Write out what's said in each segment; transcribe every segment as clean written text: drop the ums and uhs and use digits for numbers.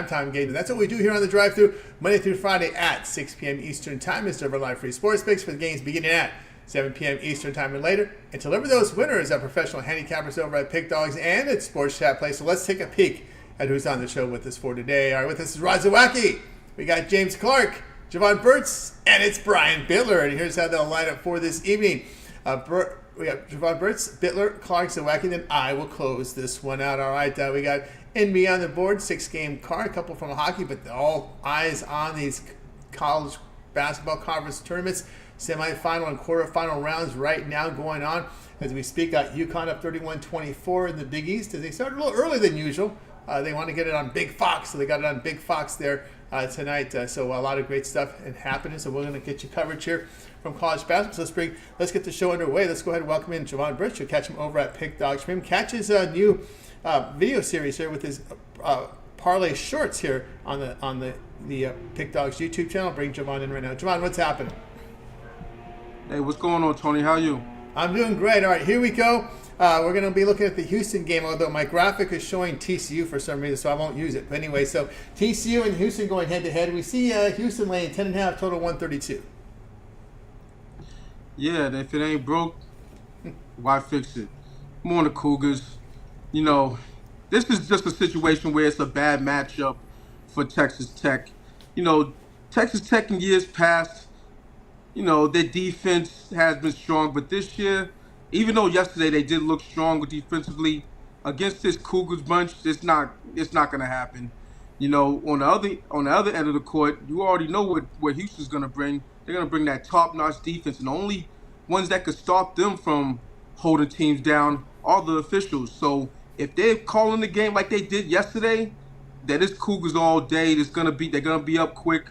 Time game. And that's what we do here on the drive-thru Monday through Friday at 6 p.m. Eastern Time. It's our live free sports picks for the games beginning at 7 p.m. Eastern Time and later. And to deliver those winners are professional handicappers over at Pick Dogs and at Sports Chat Play. So let's take a peek at who's on the show with us for today. All right, with us is Zawacky. We got James Clark, Jovan Burts, and it's Brian Bitler. And here's how they'll line up for this evening. We got Jovan Burts, Bitler, Clark, Zawacky, then I will close this one out. All right, we got NBA on the board, 6-game card, a couple from hockey, but all eyes on these college basketball conference tournaments. Semifinal and quarterfinal rounds right now going on. As we speak, got UConn up 31-24 in the Big East. As they started a little earlier than usual. They want to get it on Big Fox, so they got it on Big Fox there tonight. So a lot of great stuff happening. So we're going to get you coverage here from college basketball. So let's get the show underway. Let's go ahead and welcome in Jovan Burts. You'll catch him over at Pick Dogs. Catch his new video series here with his parlay shorts here on the Pick Dogs YouTube channel. Bring Jovan in right now. Jovan, what's happening? Hey, what's going on, Tony? How are you? I'm doing great. All right, here we go. We're going to be looking at the Houston game, although my graphic is showing TCU for some reason, so I won't use it. But anyway, so TCU and Houston going head-to-head. We see Houston laying 10.5, total 132. Yeah, and if it ain't broke, why fix it? Come on, the Cougars. You know, this is just a situation where it's a bad matchup for Texas Tech. You know, Texas Tech in years past, you know, their defense has been strong, but this year, even though yesterday they did look strong defensively, against this Cougars bunch, it's not going to happen. You know, on the other end of the court, you already know what Houston's going to bring. They're going to bring that top-notch defense, and the only ones that could stop them from holding teams down are the officials. So if they're calling the game like they did yesterday, that is Cougars all day. They're gonna be up quick.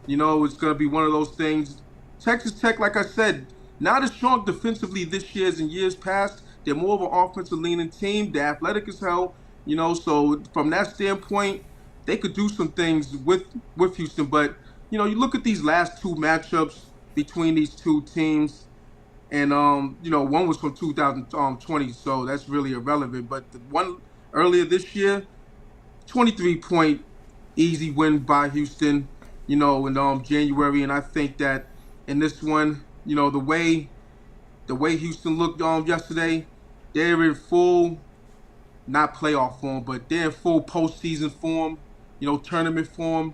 You know, it's gonna be one of those things. Texas Tech, like I said, not as strong defensively this year as in years past. They're more of an offensive leaning team. They're athletic as hell. You know, so from that standpoint, they could do some things with Houston. But you know, you look at these last two matchups between these two teams. And, you know, one was from 2020, so that's really irrelevant. But the one earlier this year, 23-point easy win by Houston, you know, in January. And I think that in this one, you know, the way Houston looked yesterday, they're in full, not playoff form, but they're in full postseason form, you know, tournament form.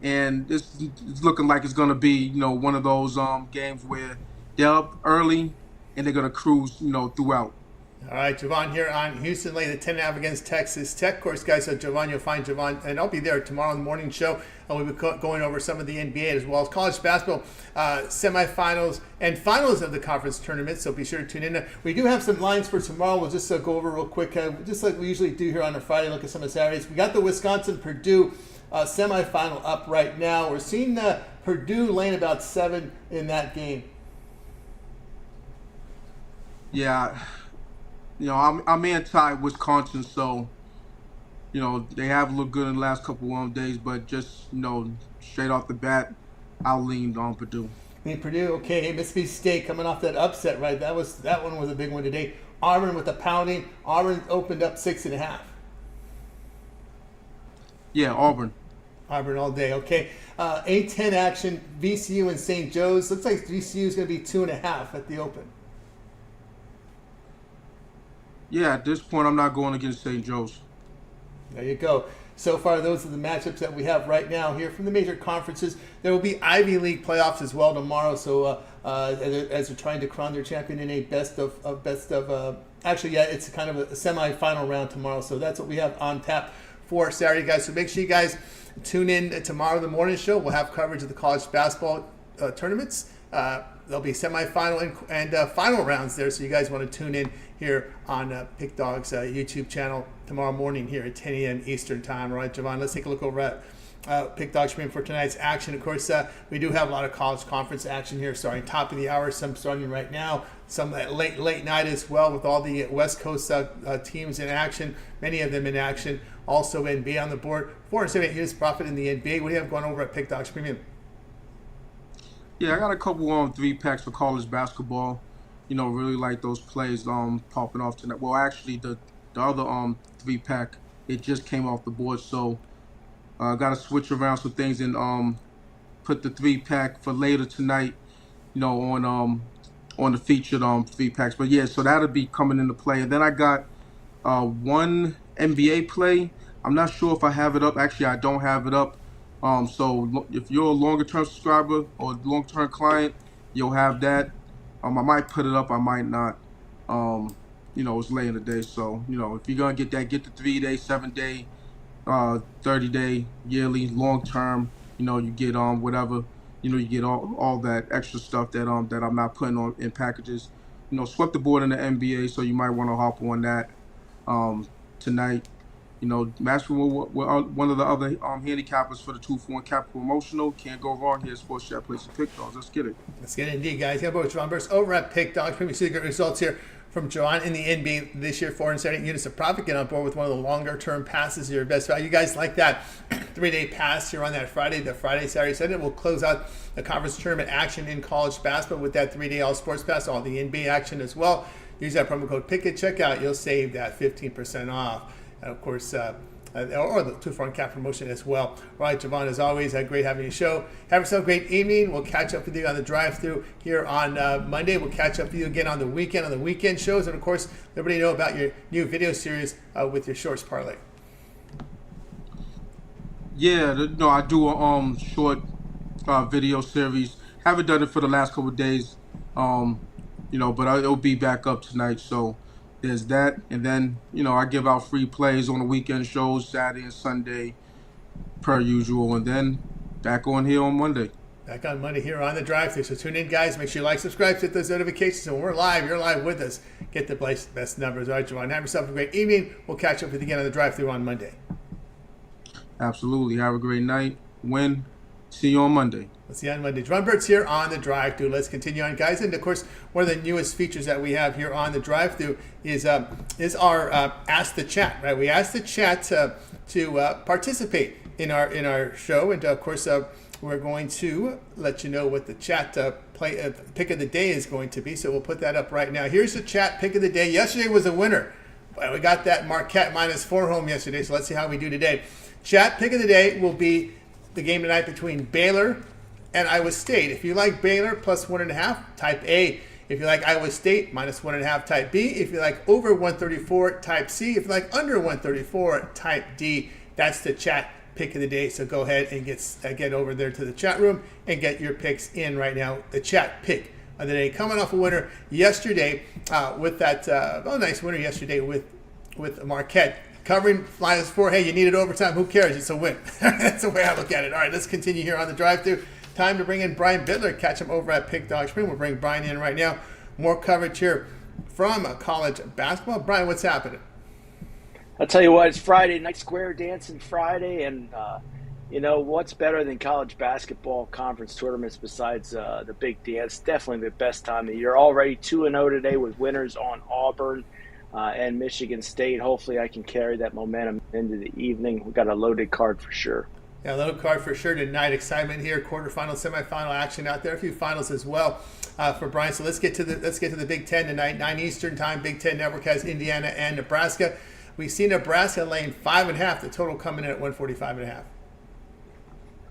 And it's looking like it's going to be, you know, one of those games where they're up early, and they're going to cruise, you know, throughout. All right, Jovan here on Houston laying the 10.5 against Texas Tech. Of course, guys, so Jovan, you'll find Jovan, and I'll be there tomorrow in the morning show. And we'll be going over some of the NBA as well as college basketball semifinals and finals of the conference tournament. So be sure to tune in. We do have some lines for tomorrow. We'll just go over real quick, just like we usually do here on a Friday. Look at some of the Saturdays. We got the Wisconsin-Purdue semifinal up right now. We're seeing Purdue laying about 7 in that game. Yeah, you know, I'm anti-Wisconsin, so, you know, they have looked good in the last couple of days, but just, you know, straight off the bat, I'll lean on Purdue. I mean, Purdue, okay, hey, Mississippi State coming off that upset, right? That one was a big one today. Auburn with a pounding. Auburn opened up 6.5. Yeah, Auburn. Auburn all day, okay. A10 action, VCU and St. Joe's. Looks like VCU is going to be 2.5 at the open. Yeah, at this point, I'm not going against St. Joe's. There you go. So far, those are the matchups that we have right now here from the major conferences. There will be Ivy League playoffs as well tomorrow. So as they're trying to crown their champion in a actually, yeah, it's kind of a semifinal round tomorrow. So that's what we have on tap for Saturday, guys. So make sure you guys tune in tomorrow in the morning show. We'll have coverage of the college basketball tournaments. There'll be semifinal and final rounds there, so you guys want to tune in here on Pick Dog's YouTube channel tomorrow morning here at 10 a.m. Eastern Time. All right, Jovan, let's take a look over at Pick Dog's stream for tonight's action. Of course, we do have a lot of college conference action here starting top of the hour, some starting right now, some late night as well with all the West Coast teams in action, many of them in action. Also, NBA on the board, 478 units profit in the NBA. What do you have going over at Pick Dog's Premium? Yeah, I got a couple 3-packs for college basketball. You know, really like those plays popping off tonight. Well, actually, the other 3-pack, it just came off the board. So Got to switch around some things and put the 3-pack for later tonight. On the featured 3-packs. But yeah, so that'll be coming into play. And then I got one NBA play. I'm not sure if I have it up. Actually, I don't have it up. So if you're a longer term subscriber or long term client, you'll have that. I might put it up. I might not. It's late in the day. So if you're gonna get that, get the 3-day, 7-day, 30-day, yearly, long term. You get whatever. You get all that extra stuff that I'm not putting on in packages. Swept the board in the NBA, so you might want to hop on that tonight. Match with one of the other handicappers for the 2-for-1 Cap Promotional. Can't go wrong here. Sports Chat Place of Pick Dogs. Let's get it. Let's get it indeed, guys. Yeah, both Jovan Burts over at Pick Dogs. Pretty see good results here from Jovan in the NBA this year. 478 units of profit. Get on board with one of the longer-term passes. Your best value. You guys like that 3-day pass here on that Friday. The Friday, Saturday, Sunday. We'll close out the conference tournament action in college basketball with that 3-day all sports pass. All the NBA action as well. Use that promo code PICK at checkout. You'll save that 15% off. And of course, or the 2-for-1 Cap promotion as well. All right, Jovan, as always, great having you show. Have yourself a great evening. We'll catch up with you on the drive-thru here on Monday. We'll catch up with you again on the weekend shows. And of course, everybody know about your new video series with your shorts parlay. Yeah, I do a short video series. Haven't done it for the last couple of days, but it'll be back up tonight. So there's that, and then I give out free plays on the weekend shows, Saturday and Sunday, per usual, and then back on here on Monday. Back on Monday here on the drive-thru. So tune in, guys. Make sure you like, subscribe, hit those notifications. So when we're live, you're live with us. Get the best numbers. All right, Jovan, have yourself a great evening. We'll catch up with you again on the drive-thru on Monday. Absolutely. Have a great night. Win. See you on Monday. Let's see you on Monday. Jovan Burts here on the drive-thru. Let's continue on, guys. And of course, one of the newest features that we have here on the drive-thru is our Ask the Chat. Right? We ask the chat to participate in our show, and of course, we're going to let you know what the chat pick of the day is going to be. So we'll put that up right now. Here's the chat pick of the day. Yesterday was a winner. We got that Marquette -4 home yesterday. So let's see how we do today. Chat pick of the day will be the game tonight between Baylor and Iowa State. If you like Baylor +1.5, type A. If you like Iowa State -1.5, type B. If you like over 134, type C. If you like under 134, type D. That's the chat pick of the day. So go ahead and get over there to the chat room and get your picks in right now. The chat pick of the day, coming off a winner yesterday with that nice winner yesterday with Marquette. Covering -4. Hey, you needed overtime. Who cares? It's a win. That's the way I look at it. All right, let's continue here on the drive-thru. Time to bring in Brian Bitler. Catch him over at Pick Dog Spring. We'll bring Brian in right now. More coverage here from college basketball. Brian, what's happening? I'll tell you what, it's Friday, night square dancing Friday, and what's better than college basketball conference tournaments besides the big dance? Definitely the best time of the year. Already 2-0 today with winners on Auburn and Michigan State. Hopefully I can carry that momentum into the evening. We've got a loaded card for sure. Yeah, loaded card for sure tonight. Excitement here. Quarterfinal, semifinal action out there. A few finals as well for Brian. So let's get to the Big Ten tonight. 9 Eastern time. Big Ten Network has Indiana and Nebraska. We see Nebraska laying 5.5. The total coming in at 145.5.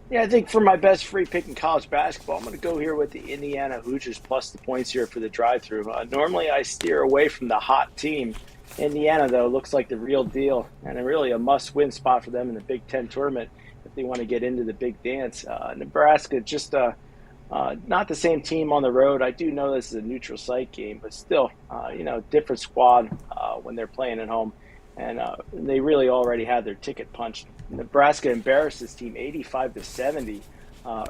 Yeah, I think for my best free pick in college basketball, I'm going to go here with the Indiana Hoosiers plus the points here for the drive-thru. Normally I steer away from the hot team. Indiana, though, looks like the real deal and really a must-win spot for them in the Big Ten tournament if they want to get into the big dance. Nebraska, just not the same team on the road. I do know this is a neutral site game, but still, different squad when they're playing at home. And they really already had their ticket punched. Nebraska embarrassed this team 85-70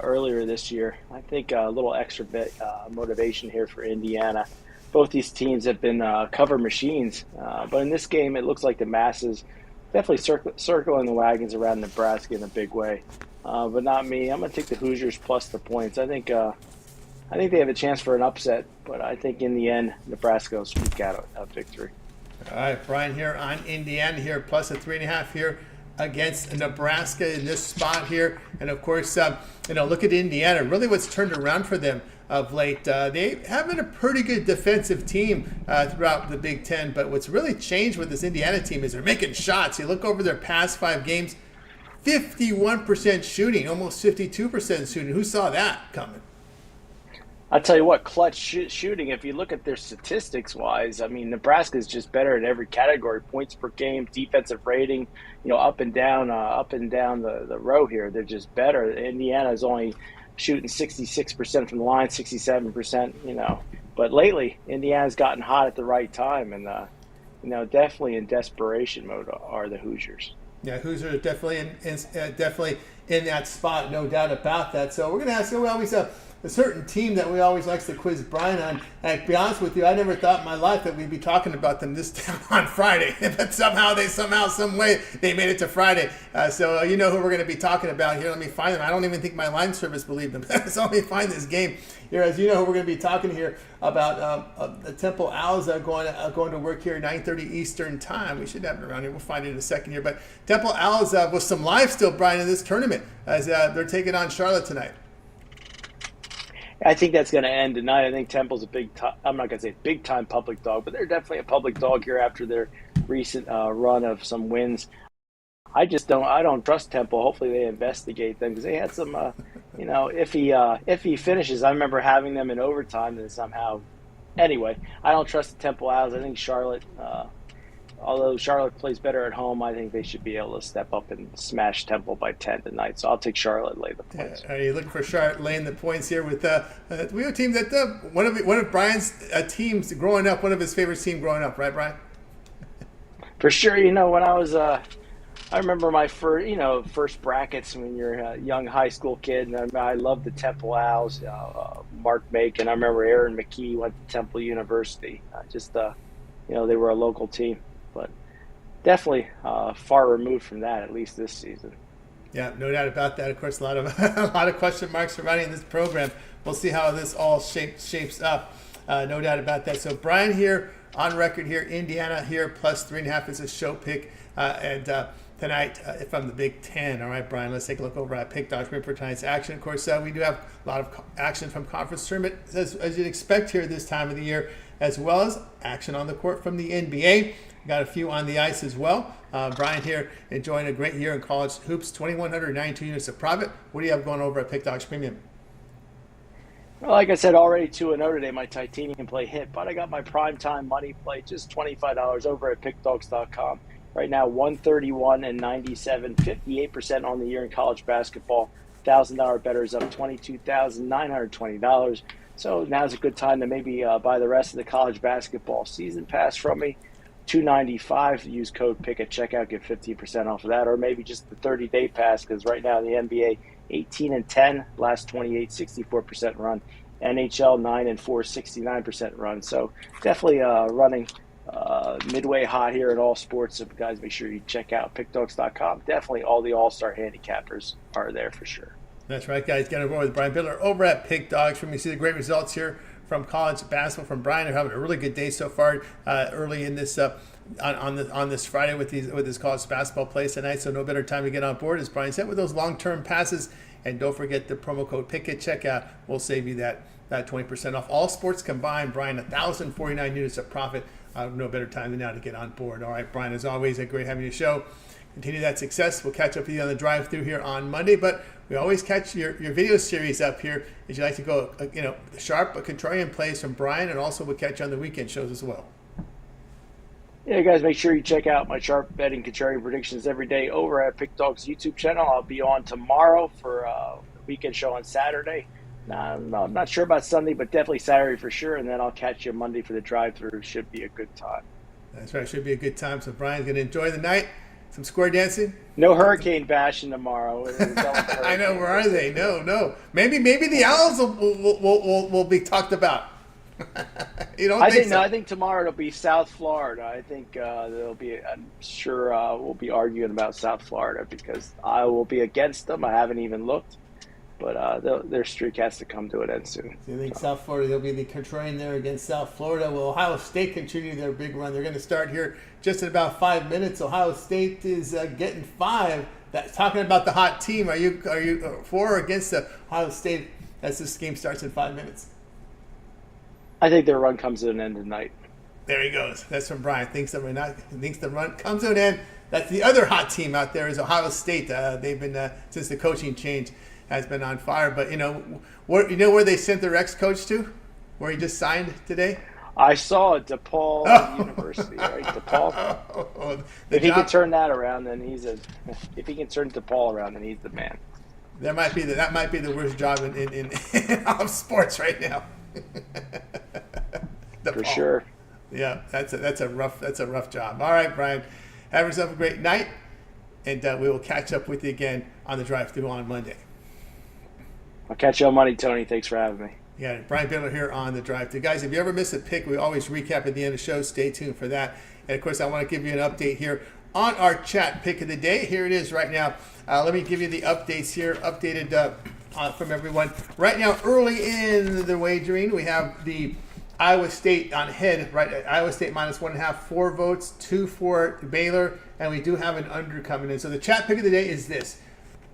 earlier this year. I think a little extra bit motivation here for Indiana. Both these teams have been cover machines, but in this game it looks like the masses definitely circling the wagons around Nebraska in a big way. But not me. I'm going to take the Hoosiers plus the points. I think they have a chance for an upset, but I think in the end Nebraska will squeak out a victory. All right, Brian here on Indiana here, plus a 3.5 here against Nebraska in this spot here. And of course, look at Indiana. Really what's turned around for them of late. They have been a pretty good defensive team throughout the Big Ten, but what's really changed with this Indiana team is they're making shots. You look over their past 5 games, 51% shooting, almost 52% shooting. Who saw that coming? I'll tell you what, clutch shooting, if you look at their statistics wise, I mean, Nebraska is just better in every category: points per game, defensive rating, up and down the row here. They're just better. Indiana is only shooting 66% from the line, 67%, But lately, Indiana's gotten hot at the right time, and, definitely in desperation mode are the Hoosiers. Yeah, Hoosiers are definitely definitely in that spot, no doubt about that. So we're going to ask you, we always have a certain team that we always likes to quiz Brian on. And to be honest with you, I never thought in my life that we'd be talking about them this time on Friday. But some way, they made it to Friday. So you know who we're going to be talking about here. Let me find them. I don't even think my line service believed them. So let me find this game here. As you know, who we're going to be talking here about the Temple Owls going to work here 9:30 Eastern time. We should have it around here. We'll find it in a second here. But Temple Owls with some life still, Brian, in this tournament as they're taking on Charlotte tonight. I think that's going to end tonight. I think Temple's I'm not going to say big time public dog, but they're definitely a public dog here after their recent run of some wins. I don't trust Temple. Hopefully they investigate them because they had some, if he finishes, I remember having them in overtime and somehow. Anyway, I don't trust the Temple Owls. I think Charlotte, although Charlotte plays better at home, I think they should be able to step up and smash Temple by 10 tonight. So I'll take Charlotte, lay the points. Are you looking for Charlotte laying the points here with we have a team that one of Brian's teams growing up, one of his favorite teams growing up, right, Brian? For sure. When I was I remember my first brackets when you're a young high school kid, and I loved the Temple Owls, Mark Macon. I remember Aaron McKee went to Temple University. They were a local team. But definitely far removed from that, at least this season. Yeah, no doubt about that. Of course, a lot of question marks surrounding this program. We'll see how this all shapes up. No doubt about that. So Brian here on record here, Indiana here plus 3.5 is a show pick. And tonight from the Big Ten. All right, Brian, let's take a look over at Pick Dogs for tonight's action. Of course, we do have a lot of action from conference tournament as you'd expect here this time of the year, as well as action on the court from the NBA. Got a few on the ice as well. Brian here enjoying a great year in college hoops, 2,192 units of profit. What do you have going over at Pick Dogs Premium? Well, like I said, already 2-0 today. My titanium play hit, but I got my primetime money play, just $25 over at pickdogs.com. Right now, 131 and 97, 58% on the year in college basketball. $1,000 bettors up $22,920. So now's a good time to maybe buy the rest of the college basketball season pass from me. $295. Use code PICK at checkout, get 15% off of that, or maybe just the 30-day pass because right now in the NBA, 18 and 10, last 28, 64% run. NHL 9 and 4, 69% run. So definitely running midway hot here in all sports. So guys, make sure you check out pickdogs.com. Definitely all the all-star handicappers are there for sure. That's right, guys. Get on board with Brian Bitler over at Pick Dogs. From you see the great results here from college basketball from Brian. They're having a really good day so far early in this on this Friday with his college basketball plays tonight. So no better time to get on board, as Brian said, with those long-term passes. And don't forget the promo code PICK at checkout will save you that 20% off. All sports combined, Brian, 1,049 units of profit. No better time than now to get on board. All right, Brian, as always, great having you show. Continue that success. We'll catch up with you on the drive-through here on Monday, but we always catch your video series up here as you like to go, sharp but contrarian plays from Brian, and also we'll catch you on the weekend shows as well. Yeah, guys, make sure you check out my sharp betting contrarian predictions every day over at Pick Dogs YouTube channel. I'll be on tomorrow for the weekend show on Saturday. I'm not sure about Sunday, but definitely Saturday for sure, and then I'll catch you Monday for the drive-through. Should be a good time. That's right. Should be a good time. So Brian's going to enjoy the night. Some square dancing. No hurricane bashing tomorrow. I know. Where are they? No. Maybe the Owls will be talked about. You don't think so? No, I think tomorrow it'll be South Florida. I think there'll be. I'm sure we'll be arguing about South Florida because I will be against them. I haven't even looked. But their streak has to come to an end soon. So you think South Florida, they'll be the contrarian there against South Florida. Well, Ohio State continued their big run. They're going to start here just in about 5 minutes. Ohio State is getting 5. That's talking about the hot team. Are you for or against Ohio State as this game starts in 5 minutes? I think their run comes to an end tonight. There he goes. That's from Brian. Thinks the run comes to an end That's the other hot team out there is Ohio State. They've been since the coaching change has been on fire. But where they sent their ex-coach to, where he just signed today. I saw it, DePaul University, right? DePaul. If he can turn that around, then if he can turn DePaul around, then he's the man. That might be the worst job in all of sports right now. For sure. Yeah, that's a rough job. All right, Brian, have yourself a great night, and we will catch up with you again on the drive-thru on Monday. I'll catch you on Monday, Tony. Thanks for having me. Yeah, Brian Bitler here on the drive-thru. Guys, if you ever miss a pick, we always recap at the end of the show. Stay tuned for that. And of course, I want to give you an update here on our chat pick of the day. Here it is right now. Let me give you the updates here, updated from everyone. Right now, early in the wagering, we have the Iowa State on head, right? Iowa State minus 1.5, 4 votes, 2 for Baylor, and we do have an under coming in. So the chat pick of the day is this: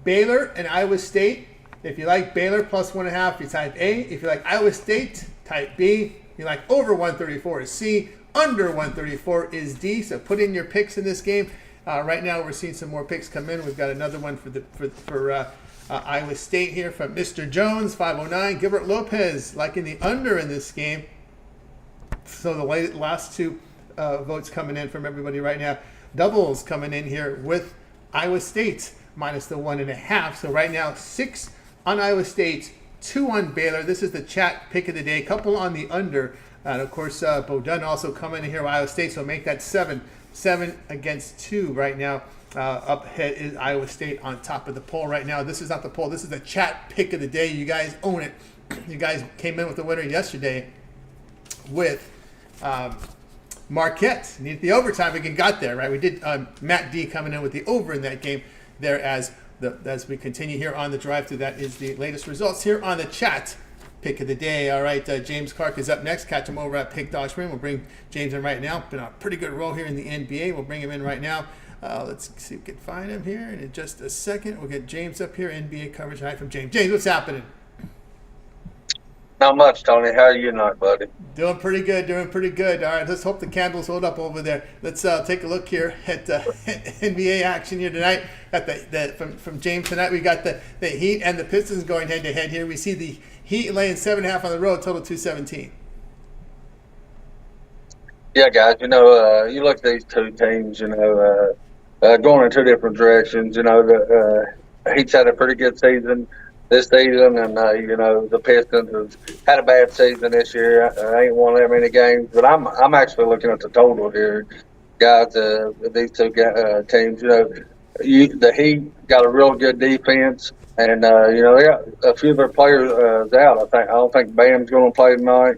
Baylor and Iowa State. If you like Baylor plus 1.5, you type A. If you like Iowa State, type B. If you like over 134 is C. Under 134 is D. So put in your picks in this game. Right now, we're seeing some more picks come in. We've got another one for Iowa State here from Mr. Jones, 509. Gilbert Lopez liking the under in this game. So the last two votes coming in from everybody right now. Doubles coming in here with Iowa State minus the 1.5. So right now, 6 on Iowa State, 2 on Baylor. This is the chat pick of the day. Couple on the under. And of course, Bodun also coming in here with Iowa State. So make that 7. 7 against 2 right now. Up ahead is Iowa State on top of the poll right now. This is not the poll. This is the chat pick of the day. You guys own it. You guys came in with the winner yesterday with Marquette. Needed the overtime. We got there, right? We did Matt D coming in with the over in that game there as we continue here on the drive-thru. That is the latest results here on the chat pick of the day. All right, James Clark is up next. Catch him over at Pick Dog Spring. We'll bring James in right now. Been on a pretty good roll here in the NBA. We'll bring him in right now. Let's see if we can find him here. And in just a second, we'll get James up here. NBA coverage tonight from James. James, what's happening? Not much, Tony. How are you tonight, buddy? Doing pretty good. All right, let's hope the candles hold up over there. Let's take a look here at NBA action here tonight. From James tonight, we got the Heat and the Pistons going head-to-head here. We see the Heat laying 7.5 on the road, total 217. Yeah, guys, you look at these two teams, going in two different directions. The Heat's had a pretty good season this season, and the Pistons have had a bad season this year. I ain't won that many games, but I'm actually looking at the total here, guys. These two teams, the Heat got a real good defense, and they got a few of their players out. I don't think Bam's going to play tonight.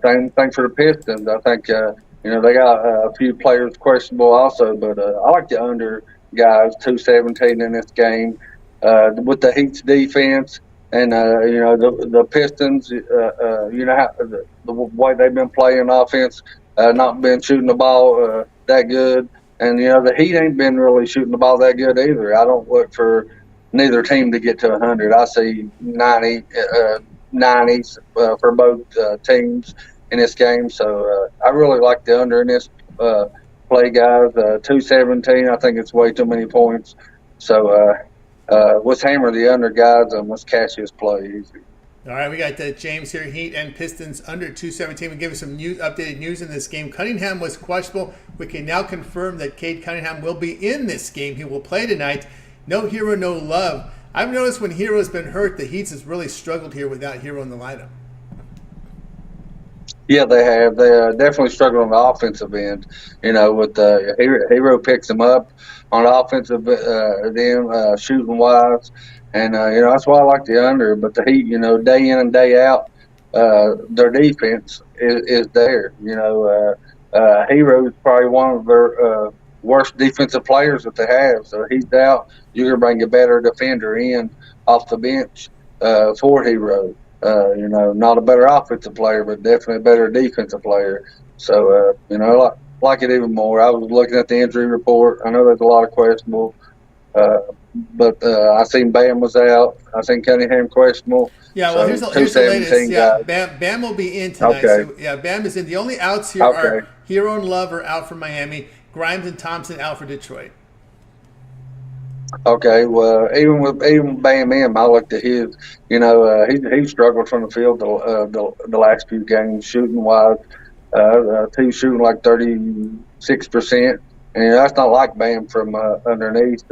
Same thing for the Pistons. I think they got a few players questionable also, but I like the under, guys, 217 in this game. With the Heat's defense and the Pistons, the way they've been playing offense, not been shooting the ball that good, and the Heat ain't been really shooting the ball that good either. I don't look for neither team to get to 100. I see 90s for both teams in this game. So I really like the under in this play, guys. 217. I think it's way too many points. So. Let's hammer the under, guys, and let's catch this play easy. All right, we got James here, Heat and Pistons under 217. We'll give you some updated news in this game. Cunningham was questionable. We can now confirm that Cade Cunningham will be in this game. He will play tonight. No Hero, no Love. I've noticed when Hero's been hurt, the Heat has really struggled here without Hero in the lineup. Yeah, they have. They definitely struggle on the offensive end. With Hero picks them up on the offensive end, shooting wise, and that's why I like the under. But the Heat, day in and day out, their defense is there. Hero is probably one of their worst defensive players that they have. So he's out. You're gonna bring a better defender in off the bench for Hero. Not a better offensive player, but definitely a better defensive player. So, like it even more. I was looking at the injury report. I know there's a lot of questionable, but I seen Bam was out. I seen Cunningham questionable. Yeah, well, so here's the latest. Yeah, Bam will be in tonight. Okay. So, yeah, Bam is in. The only outs here are Hero and Love are out for Miami. Grimes and Thompson out for Detroit. Okay, well, even Bam M, I looked at his. He struggled from the field the last few games shooting wise. He's shooting like 36%, and that's not like Bam from underneath.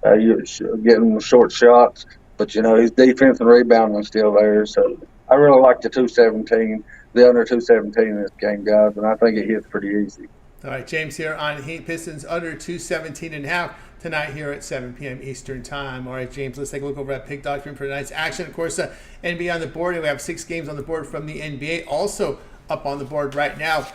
You getting short shots, but his defense and rebounding is still there. So I really like the 217, the under 217 in this game, guys, and I think it hits pretty easy. All right, James here on Heat Pistons under 217.5 tonight here at 7 p.m. Eastern Time. All right, James, let's take a look over at Pick Document for tonight's action. Of course, NBA on the board, and we have 6 games on the board from the NBA. Also up on the board right now,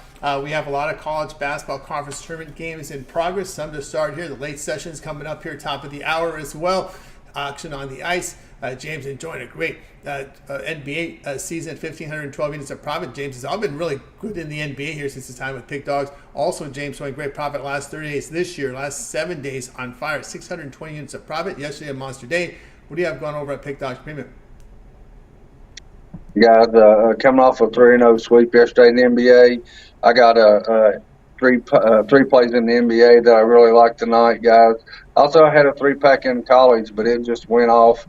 we have a lot of college basketball conference tournament games in progress. Some to start here. The late sessions coming up here, top of the hour as well. Action on the ice. James enjoying a great NBA season, 1,512 units of profit. James has all been really good in the NBA here since his time with Pick Dogs. Also, James showing great profit last 30 days this year, last 7 days on fire, 620 units of profit. Yesterday, a monster day. What do you have going over at Pick Dogs Premium? Guys, coming off a 3-0 sweep yesterday in the NBA, I got three plays in the NBA that I really like tonight, guys. Also, I had a 3-pack in college, but it just went off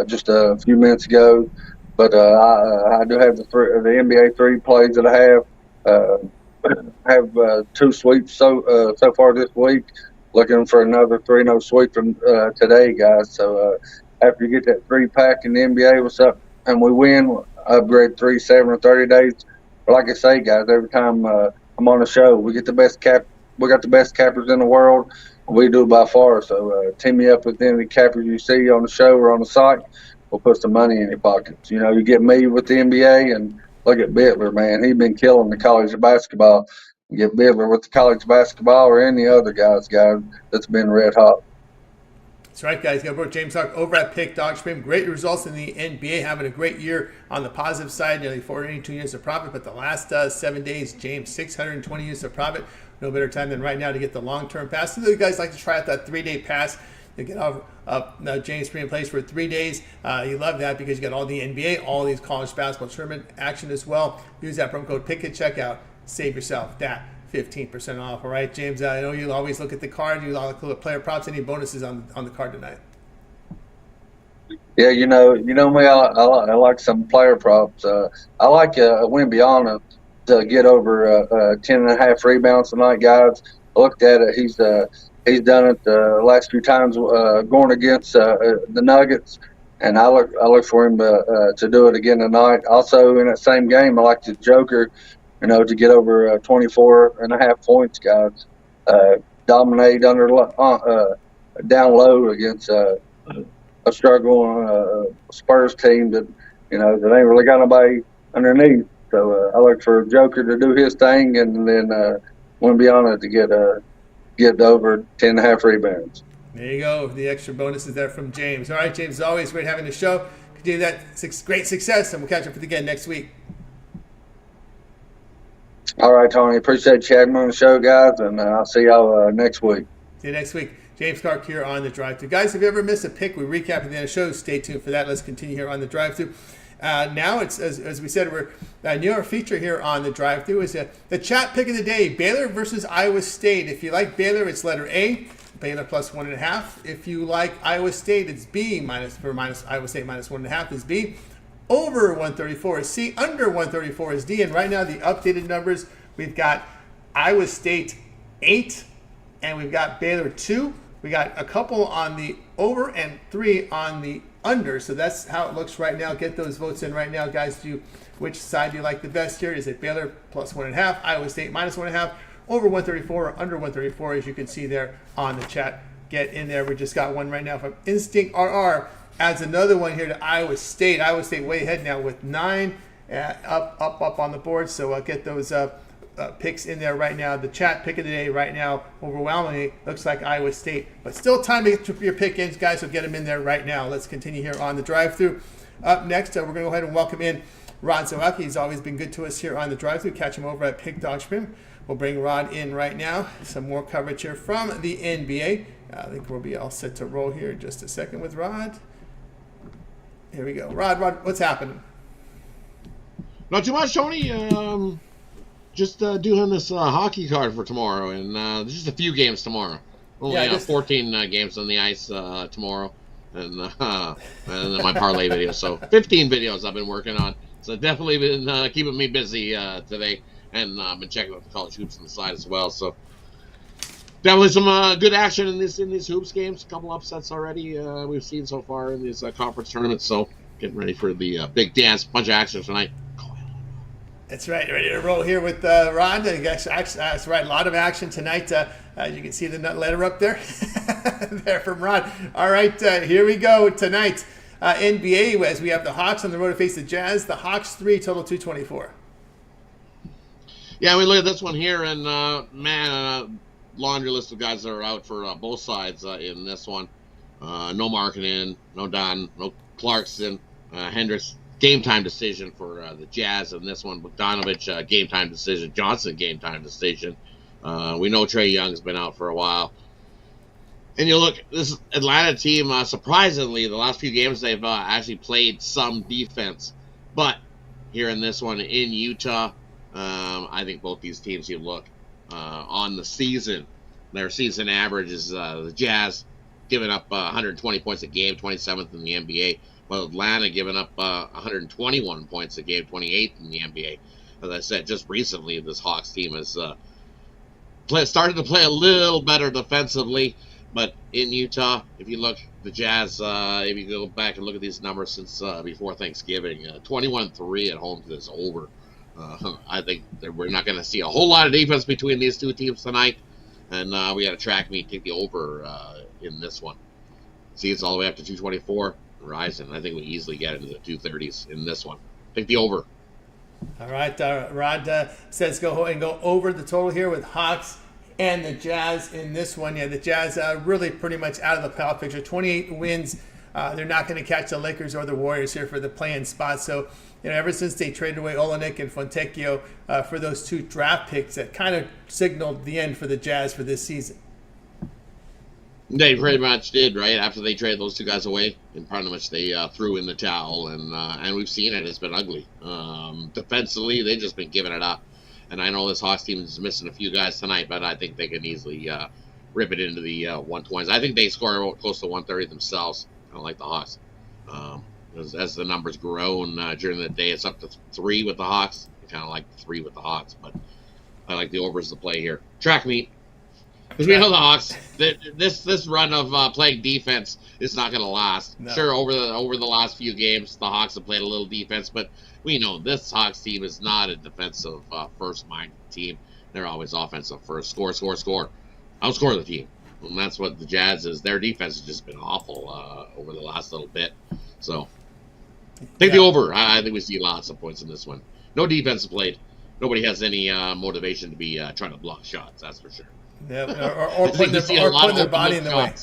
just a few minutes ago. But I do have the NBA 3 plays that I have 2 sweeps so far this week. Looking for another 3-0 sweep from today, guys. So after you get that 3-pack in the NBA, what's up? And we win, upgrade 3, 7, or 30 days. But like I say, guys, every time I'm on the show, we get the best we got the best cappers in the world. We do by far. So team me up with any of the cappers you see on the show or on the site. We'll put some money in your pockets. You get me with the NBA, and look at Bitler, man. He's been killing the college basketball. You get Bitler with the college basketball or any other guys that's been red hot. That's right, guys. Got Brooke James Hawk over at Pick Dog Stream. Great results in the NBA, having a great year on the positive side, nearly 482 units of profit. But the last 7 days, James, 620 units of profit. No better time than right now to get the long-term pass. So you guys like to try out that 3-day pass. You get off James Premium Plays for 3 days. You love that because you got all the NBA, all these college basketball tournament action as well. Use that promo code PICK at checkout. Save yourself that 15% off. All right, James, I know you always look at the card. You like the player props. Any bonuses on the card tonight? Yeah, you know me. I like some player props. I like Wimbiana to get over 10.5 rebounds tonight, guys. I looked at it. He's done it the last few times going against the Nuggets, and I look for him to do it again tonight. Also in that same game, I like the Joker, to get over 24.5 points, guys. Dominate down low against a struggling Spurs team that ain't really got nobody underneath. So I look for Joker to do his thing, and then Wimbiana to get over 10.5 rebounds. There you go. The extra bonuses there from James. All right, James, as always, great having the show. Continue that great success, and we'll catch up with you again next week. All right, Tony. Appreciate you having me on the show, guys, and I'll see y'all next week. See you next week. James Clark here on The Drive-Thru. Guys, if you ever miss a pick, we recap at the end of the show. Stay tuned for that. Let's continue here on The Drive-Thru. Now, it's as we said, we're our feature here on The Drive-Thru is the chat pick of the day, Baylor versus Iowa State. If you like Baylor, it's letter A, Baylor plus 1.5. If you like Iowa State, it's B, Iowa State minus 1.5 is B. Over 134 is C, under 134 is D. And right now, the updated numbers, we've got Iowa State 8, and we've got Baylor 2. We got a couple on the over and 3 on the under. So that's how it looks right now. Get those votes in right now, guys. Which side do you like the best here? Is it Baylor plus 1.5, Iowa State minus 1.5, over 134 or under 134, as you can see there on the chat. Get in there. We just got one right now from Instinct RR. Adds another one here to Iowa State. Iowa State way ahead now with 9 up on the board. So get those picks in there right now. The chat pick of the day right now overwhelmingly looks like Iowa State, but still time to get your pick in, guys. So get them in there right now. Let's continue here on The Drive-Thru. Up next, we're going to go ahead and welcome in Rod Zawacky. He's always been good to us here on The Drive-Thru. Catch him over at Pick Dog Stream. We'll bring Rod in right now. Some more coverage here from the NBA. I think we'll be all set to roll here in just a second with Rod. Here we go. Rod, what's happening? Not too much, Tony. just doing this hockey card for tomorrow, and just a few games tomorrow. Only 14 games on the ice tomorrow, and then my parlay video. So 15 videos I've been working on. So definitely been keeping me busy today, and I've been checking out the college hoops on the side as well. So definitely some good action in these hoops games. A couple upsets already we've seen so far in these conference tournaments. So getting ready for the big dance. Bunch of action tonight. That's right. Ready to roll here with Rod. That's right. A lot of action tonight. You can see the letter up there, there from Rod. All right, here we go tonight. NBA, as we have the Hawks on the road to face the Jazz. The Hawks 3, total 224. Yeah, we look at this one here, and laundry list of guys that are out for both sides in this one. No Markkanen, no Don, no Clarkson, Hendricks. Game time decision for the Jazz in this one. Bogdanovich, game time decision. Johnson, game time decision. We know Trae Young's been out for a while. And you look, this Atlanta team, surprisingly, the last few games they've actually played some defense. But here in this one in Utah, I think both these teams, you look on the season, their season average is the Jazz giving up 120 points a game, 27th in the NBA. Well, Atlanta giving up 121 points a game, 28th in the NBA. As I said, just recently, this Hawks team has started to play a little better defensively. But in Utah, if you look, the Jazz, if you go back and look at these numbers since before Thanksgiving, 21-3 at home to this over. I think that we're not going to see a whole lot of defense between these two teams tonight. And we got a track meet, take the over in this one. See, it's all the way up to 224. Rising. I think we easily get into the 230s in this one. Take the over. All right. Rod says go over the total here with Hawks and the Jazz in this one. Yeah, the Jazz really pretty much out of the playoff picture. 28 wins. They're not going to catch the Lakers or the Warriors here for the play-in spot. So, ever since they traded away Olenek and Fontecchio for those two draft picks, that kind of signaled the end for the Jazz for this season. They pretty much did, right? After they traded those two guys away, and pretty much they threw in the towel, and we've seen it. It's been ugly. Defensively, they've just been giving it up. And I know this Hawks team is missing a few guys tonight, but I think they can easily rip it into the 120s. I think they score close to 130 themselves. I don't like the Hawks. As the numbers grow during the day, it's up to 3 with the Hawks. I kind of like 3 with the Hawks, but I like the overs to play here. Track meet. Because we know the Hawks, this run of playing defense is not going to last. No. Sure, over the last few games, the Hawks have played a little defense, but we know this Hawks team is not a defensive first-minded team. They're always offensive first. Score. Outscore the team. And that's what the Jazz is. Their defense has just been awful over the last little bit. So, take the over. I think we see lots of points in this one. No defense played. Nobody has any motivation to be trying to block shots, that's for sure. Yeah, or putting their body in the way.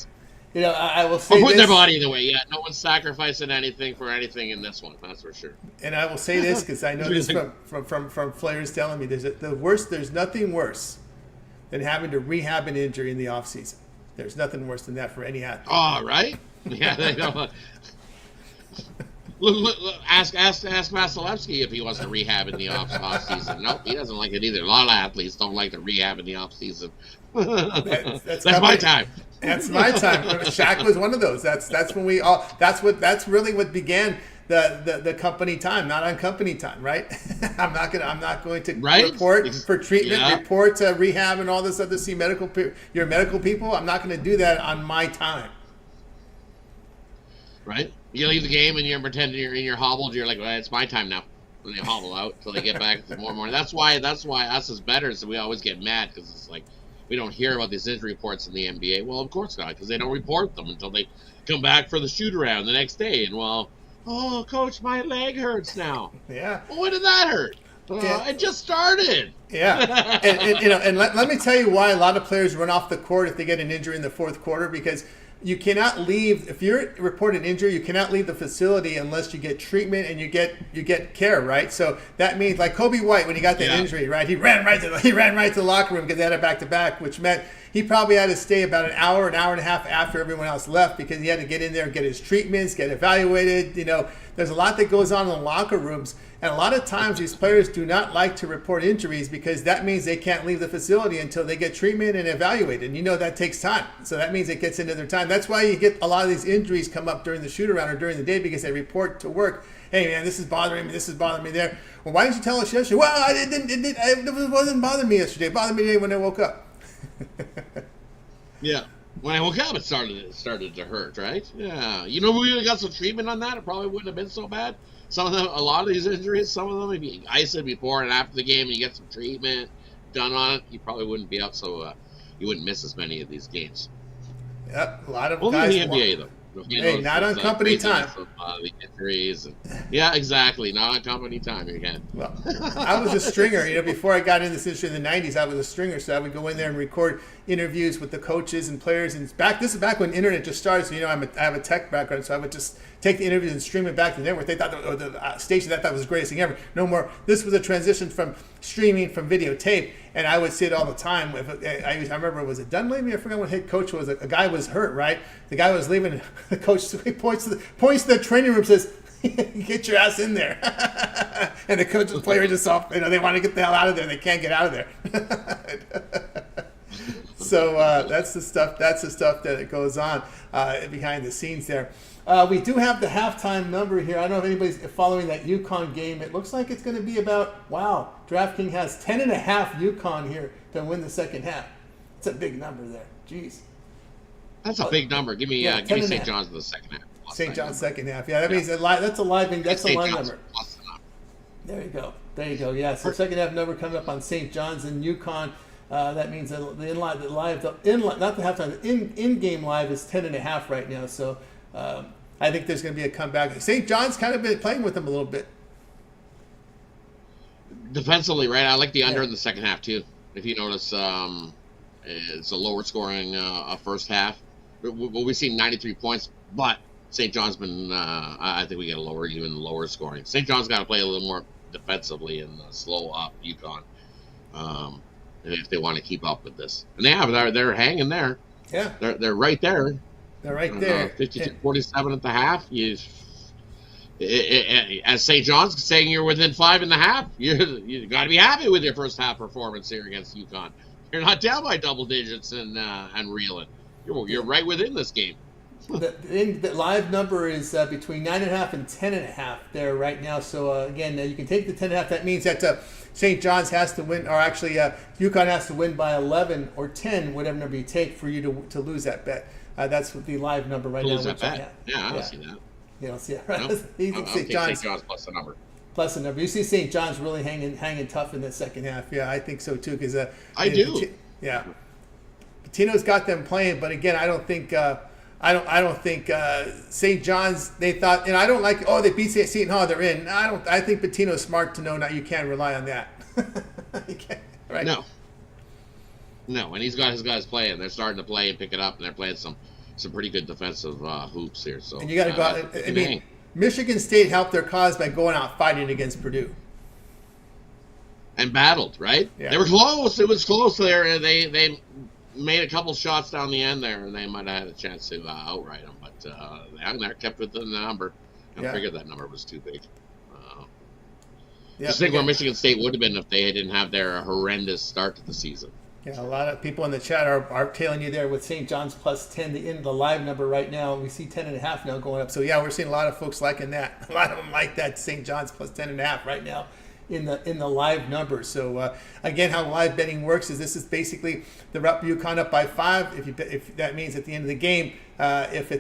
I will say putting their body in the way. Yeah, no one's sacrificing anything for anything in this one. That's for sure. And I will say this because I know this from players telling me there's nothing worse than having to rehab an injury in the off season. There's nothing worse than that for any athlete. Oh, right? Yeah, they don't. Look, ask Vasilevsky if he wants to rehab in the off season. Nope, he doesn't like it either. A lot of athletes don't like to rehab in the off season. That's my time. That's my time. Shaq was one of those. That's when we all. That's really what began the company time, not on company time, right? I'm not going to report for treatment, report to rehab, and all this other. See your medical people. I'm not going to do that on my time. Right. You leave the game and you're pretending you're in your hobbled. You're like, well, it's my time now. And they hobble out until they get back more and more. That's why us as bettors, we always get mad because it's like we don't hear about these injury reports in the NBA. Well, of course not, because they don't report them until they come back for the shoot around the next day. And coach, my leg hurts now. Yeah. Well, when did that hurt? It just started. Yeah. and let me tell you why a lot of players run off the court if they get an injury in the fourth quarter, because you cannot leave if you're reported injury. You cannot leave the facility unless you get treatment and you get care, right? So that means like Kobe White when he got that injury, right? He ran right to the locker room because they had a back-to-back, which meant he probably had to stay about an hour and a half after everyone else left because he had to get in there and get his treatments, get evaluated. There's a lot that goes on in the locker rooms. And a lot of times these players do not like to report injuries because that means they can't leave the facility until they get treatment and evaluated. And that takes time. So that means it gets into their time. That's why you get a lot of these injuries come up during the shoot-around or during the day because they report to work, hey, man, this is bothering me there. Well, why didn't you tell us yesterday? Well, it wasn't bothering me yesterday. It bothered me today when I woke up. Yeah. When I woke up, it started to hurt, right? Yeah. We would have got some treatment on that. It probably wouldn't have been so bad. Some of them, a lot of these injuries, some of them, if you ice it before and after the game and you get some treatment done on it, you probably wouldn't be out, so you wouldn't miss as many of these games. Yep, a lot of only guys. In the NBA, though. Hey, not on company time. The injuries. Yeah, exactly. Not on company time. You can. Well, I was a stringer. Before I got into this industry in the 90s, I was a stringer. So I would go in there and record interviews with the coaches and players. And this is back when internet just started. So, I have a tech background. So I would just take the interviews and stream it back to the network. They thought the station that was the greatest thing ever. No more. This was a transition from streaming from videotape. And I would see it all the time. I remember, was it Dunleavy? I forgot what head coach was. A guy was hurt, right? The guy was leaving. The coach points to the training room, says, "Get your ass in there." And the coach and player just off. They want to get the hell out of there. They can't get out of there. So that's the stuff. That's the stuff that goes on behind the scenes there. We do have the halftime number here. I don't know if anybody's following that UConn game. It looks like it's going to be about, DraftKings has 10.5 UConn here to win the second half. It's a big number there. Jeez. That's a big number. Give me St. John's in the second half. St. John's second half. Yeah, that means that's a live thing. That's a live number. There you go. Yeah, so second half number coming up on St. John's and UConn. That means the in-game live is 10.5 right now. So I think there's going to be a comeback. St. John's kind of been playing with them a little bit. Defensively, right? I like the under in the second half, too. If you notice, it's a lower scoring first half. We've seen 93 points, but St. John's been, I think we get even lower scoring. St. John's got to play a little more defensively and slow up UConn if they want to keep up with this. And they're hanging there. Yeah. They're right there. They're right there. 52-47 at the half. As St. John's saying you're within 5.5, you got to be happy with your first half performance here against UConn. You're not down by double digits and reeling. You're right within this game. The live number is between 9.5 and 10.5 there right now. So again, you can take the 10.5. That means that St. John's has to win, or actually UConn has to win by 11 or 10, whatever number you take for you to lose that bet. That's the live number right now. Lose that bet? I don't see that. You don't see it, right? Nope. St. John's plus the number. Plus the number. You see St. John's really hanging tough in the second half. Yeah, I think so too. Because I do. Yeah, Patino's got them playing, but again, I don't think St. John's. They thought, and I don't like. Oh, they beat Seton Hall. They're in. I think Patino's smart to know now you can't rely on that. You can't, right? No, and he's got his guys playing. They're starting to play and pick it up, and they're playing some pretty good defensive hoops here. So and you got to go out. I mean, Michigan State helped their cause by going out fighting against Purdue. And battled, right? Yeah. They were close. It was close there. They made a couple shots down the end there, and they might have had a chance to outright them. But they kept within the number. I figured that number was too big. Just think where Michigan State would have been if they didn't have their horrendous start to the season. Yeah, a lot of people in the chat are tailing you there with St. John's plus 10, the live number right now. We see 10.5 now going up. So, yeah, we're seeing a lot of folks liking that. A lot of them like that St. John's plus 10.5 right now in the live number. So, again, how live betting works is this is basically the UConn up by 5. If that means at the end of the game, if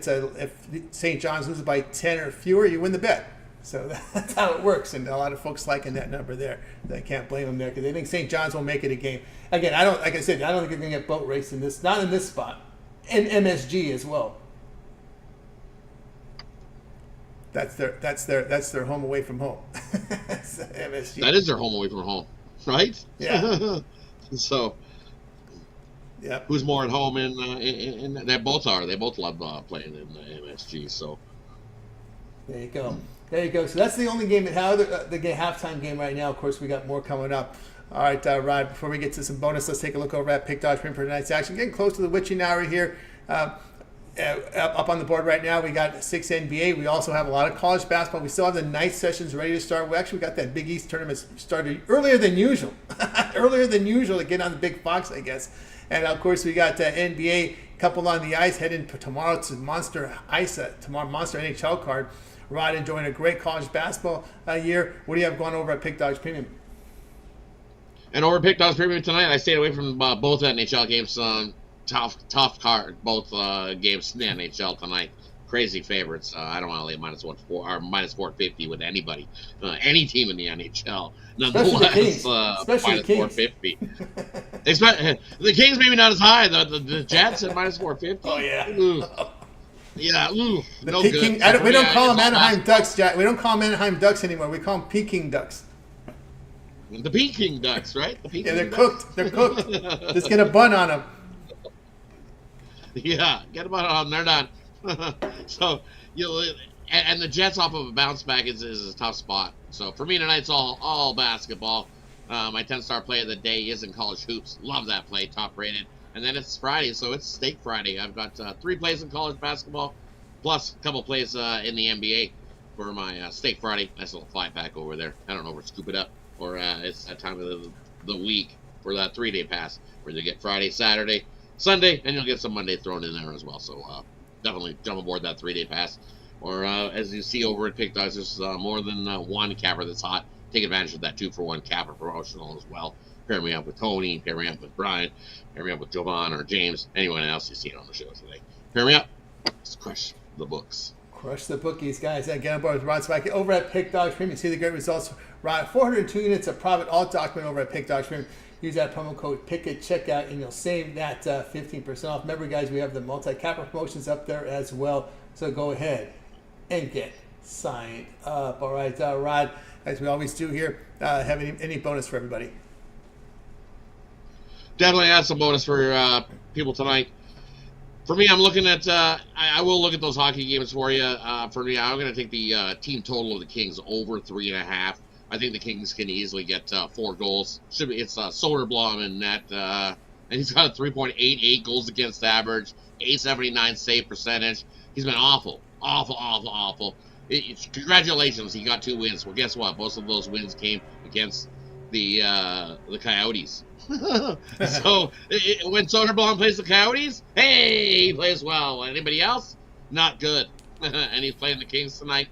St. John's loses by 10 or fewer, you win the bet. So that's how it works, and a lot of folks liking that number there. I can't blame them there because they think St. John's will make it a game. Again, I don't think they're going to get boat race in this. Not in this spot, and MSG as well. That's their home away from home. MSG. That is their home away from home, right? Yeah. So. Yeah. Who's more at home in they both are. They both love playing in the MSG. So. There you go. So that's the only game at the halftime game right now. Of course, we got more coming up All right, Rod, before we get to some bonus, let's take a look over at Pick Dodge Premium for tonight's action. Getting close to the witching hour here. Up on the board right now, we got 6 NBA. We also have a lot of college basketball. We still have the night sessions ready to start. We actually got that Big East tournament started earlier than usual. Earlier than usual to get on the Big Fox, I guess. And, of course, we got NBA couple on the ice heading tomorrow to Monster Ice, tomorrow Monster NHL card. Rod enjoying a great college basketball year. What do you have going over at Pick Dodge Premium? And over Pick Dodge Premium tonight, I stayed away from both NHL games. Tough card, both games in the NHL tonight. Crazy favorites. I don't want to lay minus 450 with anybody, any team in the NHL. Nonetheless, minus 450. The Kings maybe not as high. The Jets at minus 450. Oh yeah. Yeah. No good. We don't call them Anaheim Ducks, Jack. We don't call them Anaheim Ducks anymore. We call them Peking Ducks. The Peking Ducks, right? They're cooked. They're cooked. Just get a bun on them. Yeah, get them on. They're done. So and the Jets off of a bounce back is a tough spot. So for me tonight, it's all basketball. My 10-star play of the day is in college hoops. Love that play, top rated. And then it's Friday, so it's Steak Friday. I've got 3 plays in college basketball, plus a couple plays in the NBA for my Steak Friday. Nice little 5-pack over there. I don't know where to scoop it up, or it's that time of the week for that 3-day pass where you get Friday, Saturday, Sunday, and you'll get some Monday thrown in there as well. So definitely jump aboard that 3-day pass. Or as you see over at Pick Dodge, there's more than one capper that's hot. Take advantage of that 2-for-1 capper promotional as well. Pair me up with Tony, pair me up with Brian, pair me up with Jovan or James, anyone else you see on the show today. Pair me up. Let's crush the books. Crush the bookies, guys. Get on board with Rod Zawacky over at Pick Dodge Premium. See the great results. Rod, 402 units of profit, all documented over at Pick Dodge Premium. Use that promo code PICK at checkout, and you'll save that 15% off. Remember, guys, we have the multi-capper promotions up there as well. So go ahead and get signed up. All right, Rod, as we always do here, have any bonus for everybody? Definitely add some bonus for people tonight. For me, I'm looking at, I will look at those hockey games for you. For me, I'm going to take the team total of the Kings over 3.5. I think the Kings can easily get 4 goals. It's Soderblom in net, and he's got a 3.88 goals against average, 879 save percentage. He's been awful. Congratulations, he got 2 wins. Well, guess what? Most of those wins came against the Coyotes. So when Soderblom plays the Coyotes, hey, he plays well. Anybody else? Not good. And he's playing the Kings tonight.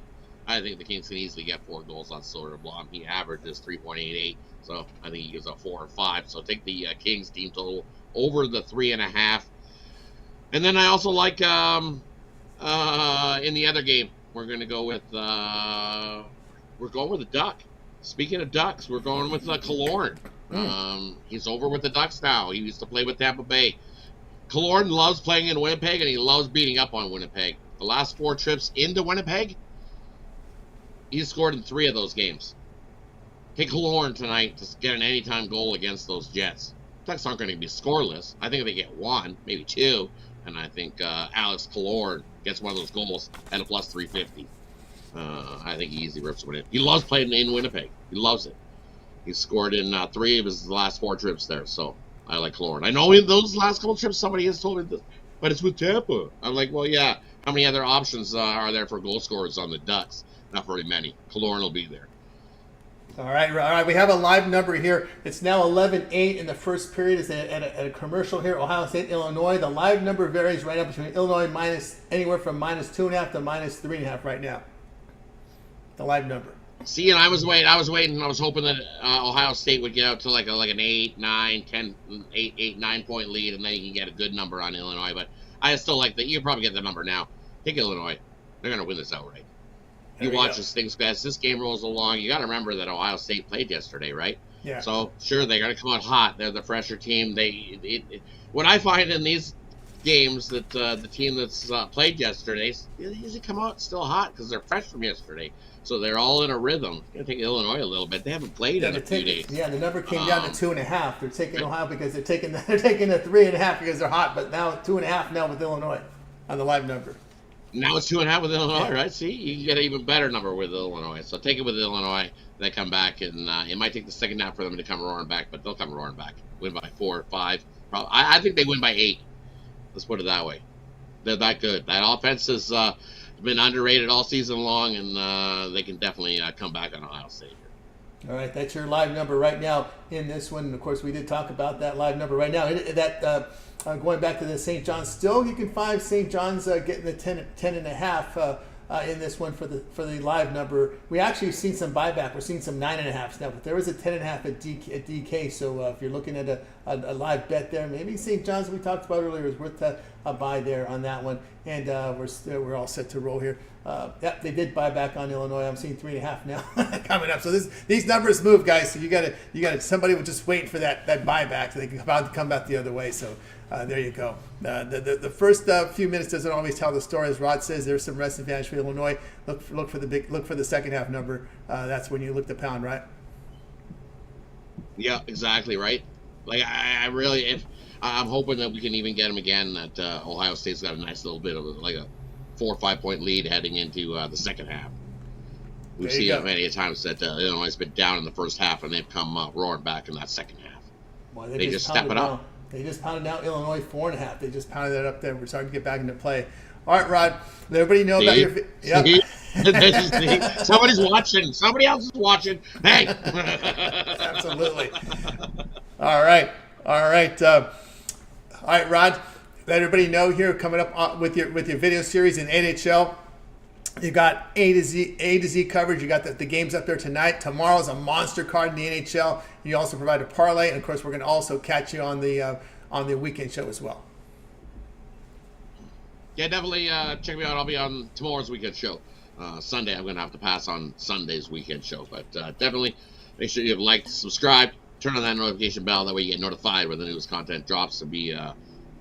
I think the Kings can easily get 4 goals on Soderblom. He averages 3.88, so I think he gives a 4 or 5. So take the Kings team total over the 3.5. And then I also like in the other game, we're going to go with the Duck. Speaking of Ducks, we're going with Killorn. He's over with the Ducks now. He used to play with Tampa Bay. Killorn loves playing in Winnipeg, and he loves beating up on Winnipeg. The last 4 trips into Winnipeg, he's scored in 3 of those games. Take Killorn tonight to get an anytime goal against those Jets. Ducks aren't going to be scoreless. I think they get 1, maybe 2, and I think Alex Killorn gets one of those goals at a plus 350. I think he easily rips with it. He loves playing in Winnipeg. He loves it. He's scored in 3 of his last 4 trips there, so I like Killorn. I know in those last couple trips somebody has told me this, but it's with Tampa. I'm like, well, yeah. How many other options are there for goal scorers on the Ducks? Not very many. Killorn will be there. All right. We have a live number here. It's now 11-8 in the first period. It's at a commercial here, Ohio State, Illinois. The live number varies right up between Illinois anywhere from -2.5 to -3.5 right now. The live number. See, and I was waiting. I was hoping that Ohio State would get out to like an 8, 9, 10, 8, 9 point lead, and then you can get a good number on Illinois. But I still like that. You can probably get the number now. Take Illinois. They're going to win this outright. You watch this thing as this game rolls along. You got to remember that Ohio State played yesterday, right? Yeah. So sure, they're going to come out hot. They're the fresher team. What I find in these games that the team that's played yesterday usually come out still hot because they're fresh from yesterday. So they're all in a rhythm. Going to take Illinois a little bit. They haven't played in a few days. Yeah, the number came down to 2.5. They're taking Ohio because they're taking the 3.5 because they're hot, but now 2.5 now with Illinois on the live number. Now it's 2.5 with Illinois, Yeah. right? See, you can get an even better number with Illinois. So take it with Illinois. They come back, and it might take the second half for them to come roaring back, but they'll come roaring back. Win by 4 or 5. Probably, I think they win by 8. Let's put it that way. They're that good. That offense has been underrated all season long, and they can definitely come back on Ohio State here. All right, that's your live number right now in this one. And of course, we did talk about that live number right now. Going back to the St. John's, still you can find St. John's getting the 10.5 in this one for the live number. We actually have seen some buyback. We're seeing some 9.5s now, but there was a 10.5 at DK. So if you're looking at a live bet there, maybe St. John's we talked about earlier is worth a buy there on that one. And we're all set to roll here. Yep, they did buy back on Illinois. I'm seeing 3.5 now coming up. So these numbers move, guys. So you got somebody was just waiting for that buyback so they can come back the other way. So there you go. The first few minutes doesn't always tell the story. As Rod says, there's some rest advantage for Illinois. Look for the second half number. That's when you look the pound, right? Yeah, exactly right. Like I really, I'm hoping that we can even get them again. That Ohio State's got a nice little bit of like a 4 or 5 point lead heading into the second half. We've seen it many times that Illinois has been down in the first half and they've come roaring back in that second half. Well, they just step it up. They just pounded out Illinois 4.5. They just pounded that up there. We're starting to get back into play. All right, Rod. Let everybody know about your. Yep. Somebody's watching. Somebody else is watching. Hey. Absolutely. All right. All right, Rod. Let everybody know here coming up with your video series in NHL. You got A to Z coverage. You got the games up there tonight. Tomorrow's a monster card in the NHL. You also provide a parlay, and of course, we're going to also catch you on the weekend show as well. Yeah, definitely check me out. I'll be on tomorrow's weekend show. Sunday, I'm going to have to pass on Sunday's weekend show, but definitely make sure you've liked, subscribed, turn on that notification bell. That way, you get notified when the newest content drops. It'll be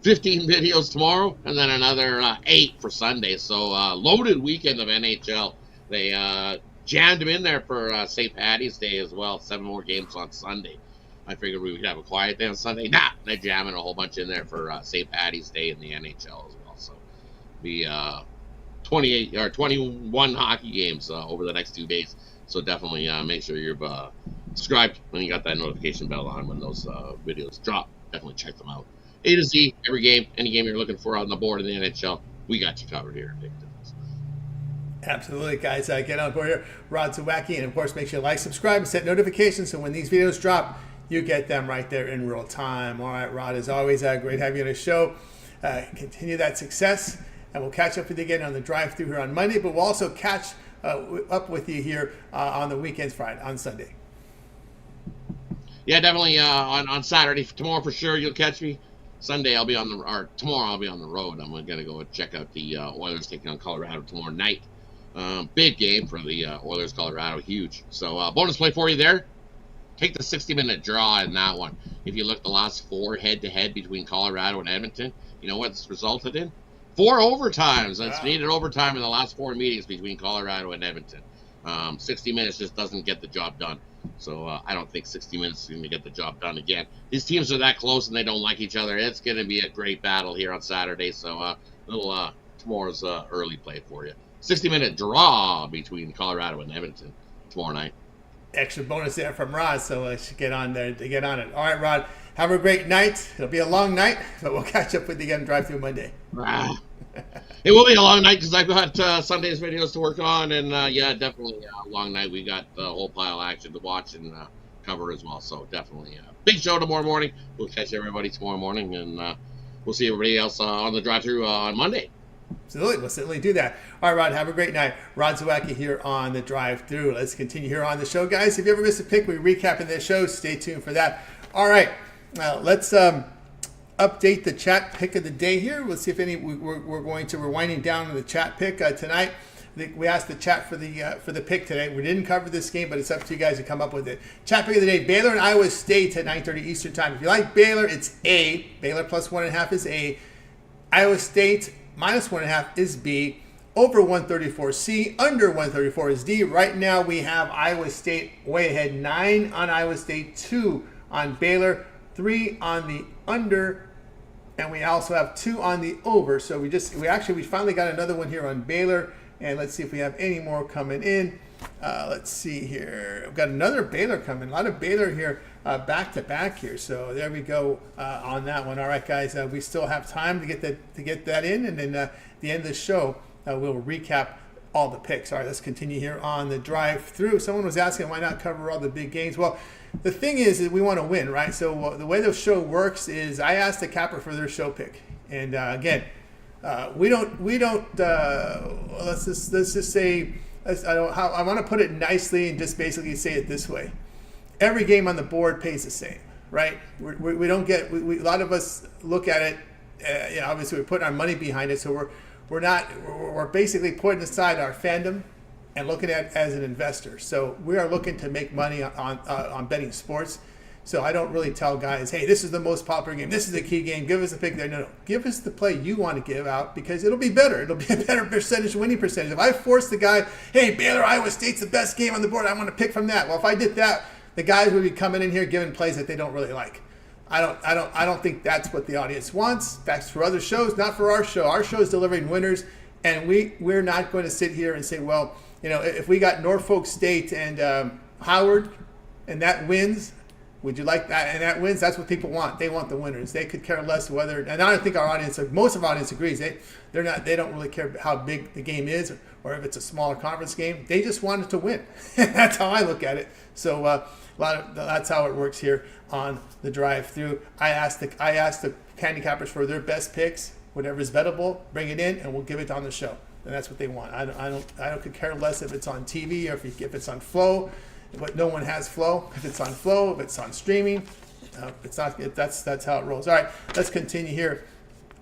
15 videos tomorrow, and then another 8 for Sunday. So loaded weekend of NHL. They jammed them in there for St. Patty's Day as well. 7 more games on Sunday. I figured we would have a quiet day on Sunday. Nah, they're jamming a whole bunch in there for St. Patty's Day in the NHL as well. So be 28 or 21 hockey games over the next 2 days. So definitely make sure you're subscribed and you got that notification bell on when those videos drop. Definitely check them out. A to Z, every game, any game you're looking for on the board in the NHL, we got you covered here. Absolutely, guys. Get on board here. Rod Zawacky, and of course, make sure you like, subscribe, and set notifications so when these videos drop, you get them right there in real time. All right, Rod, as always, great having you on the show. Continue that success, and we'll catch up with you again on the drive-thru here on Monday, but we'll also catch up with you here on the weekends, on Sunday. Yeah, definitely on Saturday. Tomorrow for sure, you'll catch me. Sunday tomorrow I'll be on the road. I'm going to go check out the Oilers taking on Colorado tomorrow night. Big game for the Oilers, Colorado, huge. So bonus play for you there. Take the 60-minute draw in that one. If you look at the last 4 head-to-head between Colorado and Edmonton, you know what it's resulted in? 4 overtimes. That's needed overtime in the last 4 meetings between Colorado and Edmonton. 60 minutes just doesn't get the job done. So I don't think 60 minutes is going to get the job done again. These teams are that close and they don't like each other. It's going to be a great battle here on Saturday. So tomorrow's early play for you. 60-minute draw between Colorado and Edmonton tomorrow night. Extra bonus there from Rod, so I should get on there to get on it. All right, Rod, have a great night. It'll be a long night, but we'll catch up with you again drive-thru Monday. It will be a long night because I've got Sunday's videos to work on, and yeah, definitely a long night. We got a whole pile of action to watch and cover as well, so definitely a big show tomorrow morning. We'll catch everybody tomorrow morning, and we'll see everybody else on the drive-thru on Monday. Absolutely, we'll certainly do that. All right, Rod, have a great night. Rod Zawacky here on the drive-thru. Let's continue here on the show, guys. If you ever miss a pick, we recap in this show. Stay tuned for that. All right, let's update the chat pick of the day here. We'll see if we're winding down on the chat pick tonight. We asked the chat for the pick today. We didn't cover this game, but it's up to you guys to come up with it. Chat pick of the day: Baylor and Iowa State at 9:30 Eastern time. If you like Baylor, it's A. Baylor plus 1.5 is A. Iowa State minus 1.5 is B. Over 134 C. Under 134 is D. Right now we have Iowa State way ahead. 9 on Iowa State, 2 on Baylor, 3 on the under, and we also have 2 on the over. So we finally got another one here on Baylor, and let's see if we have any more coming in. Let's see here. We've got another Baylor coming. A lot of Baylor here, back to back here. So there we go on that one. All right, guys, we still have time to get that in, and then at the end of the show, we'll recap all the picks. All right, let's continue here on the drive through. Someone was asking why not cover all the big games. Well, the thing is that we want to win, right? So the way the show works is I asked the capper for their show pick, and again, we don't. Let's just say. I want to put it nicely and just basically say it this way: every game on the board pays the same, right? We don't get. A lot of us look at it. Obviously, we're putting our money behind it, so we're basically putting aside our fandom and looking at it as an investor. So we are looking to make money on betting sports. So I don't really tell guys, hey, this is the most popular game. This is the key game. Give us a pick there. No. Give us the play you want to give out because it'll be better. It'll be a better winning percentage. If I force the guy, hey, Baylor, Iowa State's the best game on the board, I want to pick from that. Well, if I did that, the guys would be coming in here giving plays that they don't really like. I don't think that's what the audience wants. That's for other shows, not for our show. Our show is delivering winners, and we're not going to sit here and say, well, if we got Norfolk State and Howard, and that wins. Would you like that? And that wins. That's what people want. They want the winners. They could care less whether. And I don't think most of our audience agrees. They don't really care how big the game is or if it's a smaller conference game. They just want it to win. That's how I look at it. So that's how it works here on the drive-through. I asked the handicappers for their best picks. Whatever's bettable, bring it in, and we'll give it on the show. And that's what they want. I don't care less if it's on TV or if it's on Flow. But no one has Flow. If it's on Flow, if it's on streaming, it's not. That's how it rolls. All right, let's continue here.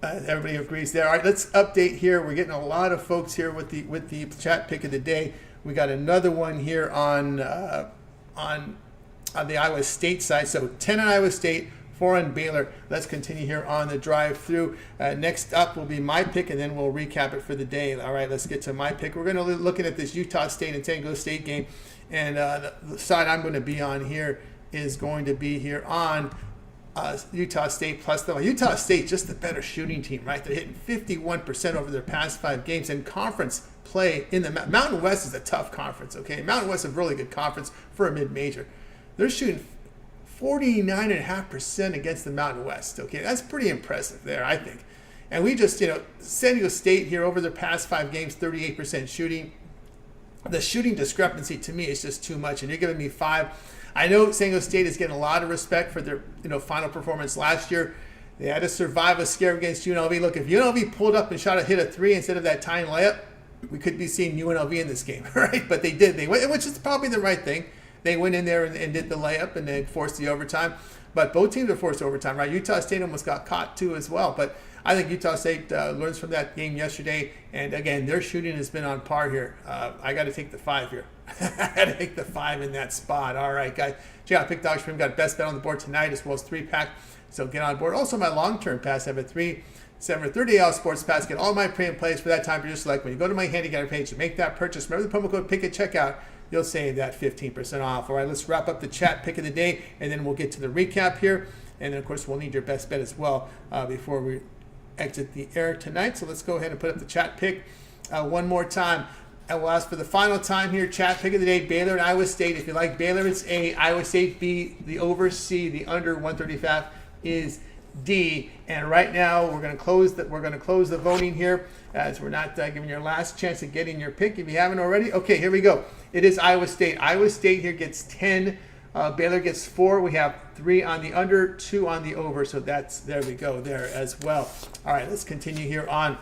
Everybody agrees there. All right, let's update here. We're getting a lot of folks here with the chat pick of the day. We got another one here on the Iowa State side. So 10 on Iowa State, 4 on Baylor. Let's continue here on the drive-through. Next up will be my pick, and then we'll recap it for the day. All right, let's get to my pick. We're going to be looking at this Utah State and San Diego State game. And the side I'm going to be on here is going to be here on Utah State plus the Utah State, just the better shooting team, right? They're hitting 51% over their past 5 games. And conference play in the Mountain West is a tough conference, okay? Mountain West is a really good conference for a mid-major. They're shooting 49.5% against the Mountain West, okay? That's pretty impressive there, I think. And we just, San Diego State here over their past 5 games, 38% shooting. The shooting discrepancy to me is just too much, and you're giving me 5. I know San Diego State is getting a lot of respect for their final performance last year. They had to survive a scare against UNLV. Look, if UNLV pulled up and hit a 3 instead of that tying layup, we could be seeing UNLV in this game, right? But they did. They went, which is probably the right thing. They went in there and did the layup and then forced the overtime. But both teams are forced overtime, right? Utah State almost got caught too as well. But I think Utah State learns from that game yesterday. And again, their shooting has been on par here. I got to take the 5 here. I got to take the 5 in that spot. All right, guys. Check out Pick Dog Stream. Got best bet on the board tonight as well as 3-pack. So get on board. Also, my long-term pass. I have a 3, 7, or 30-hour sports pass. Get all my premium plays for that time period. Just like when you go to my handicapper page to make that purchase, remember the promo code PICK at checkout. You'll save that 15% off. All right, let's wrap up the chat pick of the day, and then we'll get to the recap here. And then, of course, we'll need your best bet as well before we exit the air tonight. So let's go ahead and put up the chat pick one more time. I will ask for the final time here. Chat pick of the day, Baylor and Iowa State. If you like Baylor, it's A. Iowa State, B. The over, C. The under 135 is D. And right now we're going to close the voting here, as we're not giving your last chance at getting your pick if you haven't already. Okay, here we go. It is Iowa State. Iowa State here gets 10. Baylor gets 4. We have 3 on the under, 2 on the over. So there we go there as well. All right, let's continue here on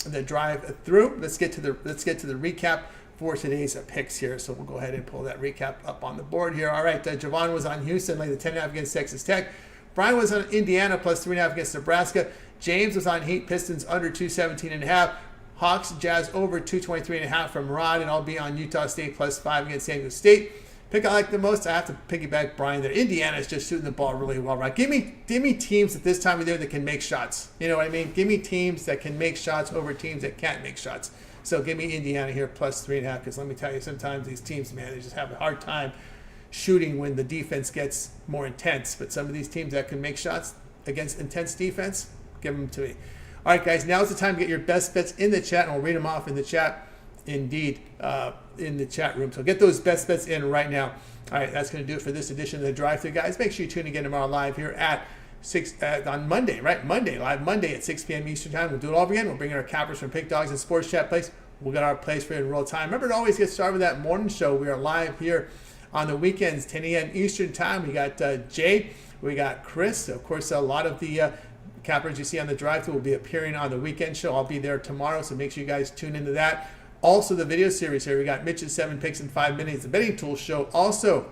the drive through. Let's get to the recap for today's picks here. So we'll go ahead and pull that recap up on the board here. All right, Jovan was on Houston, laid the 10.5 against Texas Tech. Brian was on Indiana plus 3.5 against Nebraska. James was on Heat Pistons under 217.5. Hawks Jazz over 223.5 from Rod, and I'll be on Utah State plus 5 against San Diego State. Pick I like the most, I have to piggyback Brian there. Indiana is just shooting the ball really well, right? Give me teams at this time of year that can make shots. You know what I mean? Give me teams that can make shots over teams that can't make shots. So give me Indiana here plus 3.5, because let me tell you, sometimes these teams, man, they just have a hard time shooting when the defense gets more intense. But some of these teams that can make shots against intense defense, give them to me. All right, guys, now's the time to get your best bets in the chat, and we'll read them off in the chat, indeed, in the chat room. So get those best bets in right now. All right, that's going to do it for this edition of the Drive-Thru, guys. Make sure you tune in again tomorrow live here at 6 on Monday, right? Live Monday at 6 p.m. Eastern Time. We'll do it all again. We'll bring in our cappers from Pick Dogs and Sports Chat Place. We'll get our plays for you in real time. Remember to always get started with that morning show. We are live here on the weekends, 10 a.m. Eastern Time. We got Jay. We got Chris. Of course, a lot of the cappers you see on the Drive-Thru will be appearing on the weekend show. I'll be there tomorrow, so make sure you guys tune into that. Also, the video series here. We got Mitch's 7 Picks in 5 Minutes, the betting tool show. Also,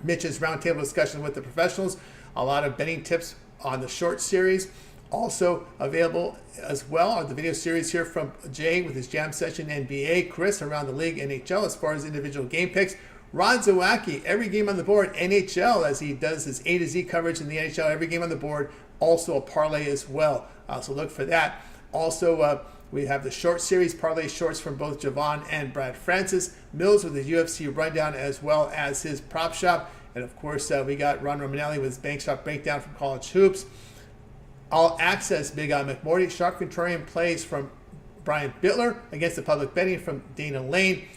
Mitch's roundtable discussion with the professionals. A lot of betting tips on the short series. Also available as well are the video series here from Jay with his jam session NBA, Chris around the league, NHL as far as individual game picks. Rod Zawacky, every game on the board, NHL, as he does his A to Z coverage in the NHL, every game on the board, also a parlay as well. So look for that. Also, we have the short series, parlay shorts from both Jovan and Brad Francis. Mills with his UFC rundown as well as his prop shop. And of course, we got Ron Romanelli with his bank shop breakdown from College Hoops. All access Big Eye McMorty. Sharp contrarian plays from Brian Bitler against the public betting from Dana Lane.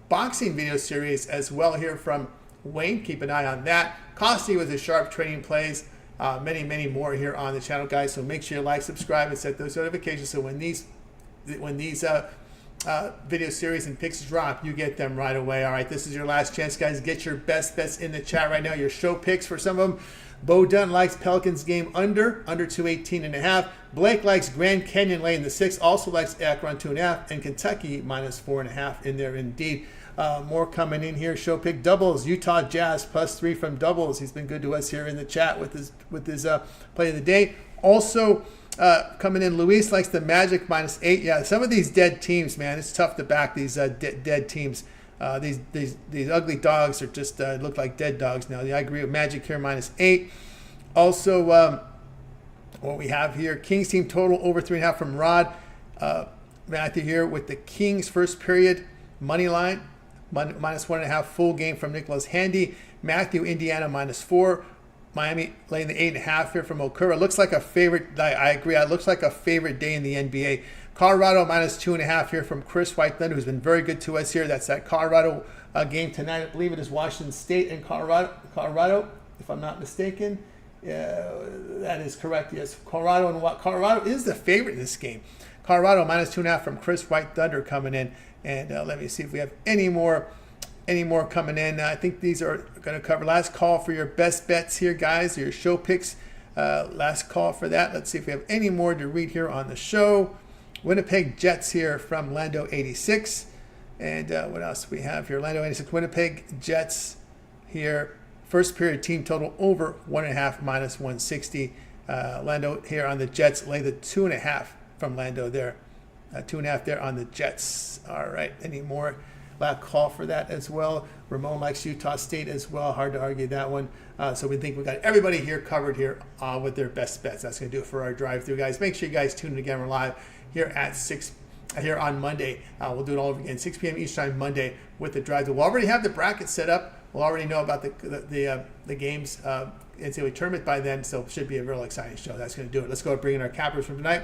Boxing video series as well here from Wayne. Keep an eye on that. Costi with his sharp trading plays. Many more here on the channel, guys. So make sure you like, subscribe, and set those notifications so when these video series and picks drop, you get them right away. All right, this is your last chance, guys. Get your best bets in the chat right now. Your show picks for some of them. Bo Dunn likes Pelicans game under 218.5. Blake likes Grand Canyon laying the 6. Also likes Akron 2.5, and Kentucky minus 4.5 in there indeed. More coming in here. Show pick doubles. Utah Jazz +3 from doubles. He's been good to us here in the chat with his play of the day. Also coming in, Luis likes the Magic -8. Yeah, some of these dead teams, man, it's tough to back these dead teams. These ugly dogs are just look like dead dogs now. Yeah, I agree with Magic here -8. Also, what we have here, Kings team total over 3.5 from Rod. Matthew here with the Kings first period money line. -1.5 full game from Nicholas Handy. Matthew, Indiana -4. Miami laying the 8.5 here from Okura. Looks like a favorite. I agree. It looks like a favorite day in the NBA. Colorado -2.5 here from Chris White Thunder, who's been very good to us here. That's that Colorado game tonight. I believe it is Washington State and Colorado, if I'm not mistaken. That is correct. Yes, Colorado is the favorite in this game. Colorado -2.5 from Chris White Thunder coming in. And let me see if we have any more coming in. I think these are going to cover. Last call for your best bets here, guys. Your show picks. Last call for that. Let's see if we have any more to read here on the show. Winnipeg Jets here from Lando 86. And what else do we have here? Lando 86. Winnipeg Jets here. First period team total over 1.5 -160. Lando here on the Jets. Lay the 2.5 from Lando there. 2.5 there on the Jets. All right. Any more? Last call for that as well. Ramon likes Utah State as well. Hard to argue that one. So we think we got everybody here covered here with their best bets. That's going to do it for our drive-through, guys. Make sure you guys tune in again. We're live here at 6 here on Monday. We'll do it all over again, 6 p.m. Eastern Time Monday with the drive-through. We'll already have the bracket set up. We'll already know about the games NCAA tournament by then. So it should be a real exciting show. That's going to do it. Let's go bring in our cappers from tonight.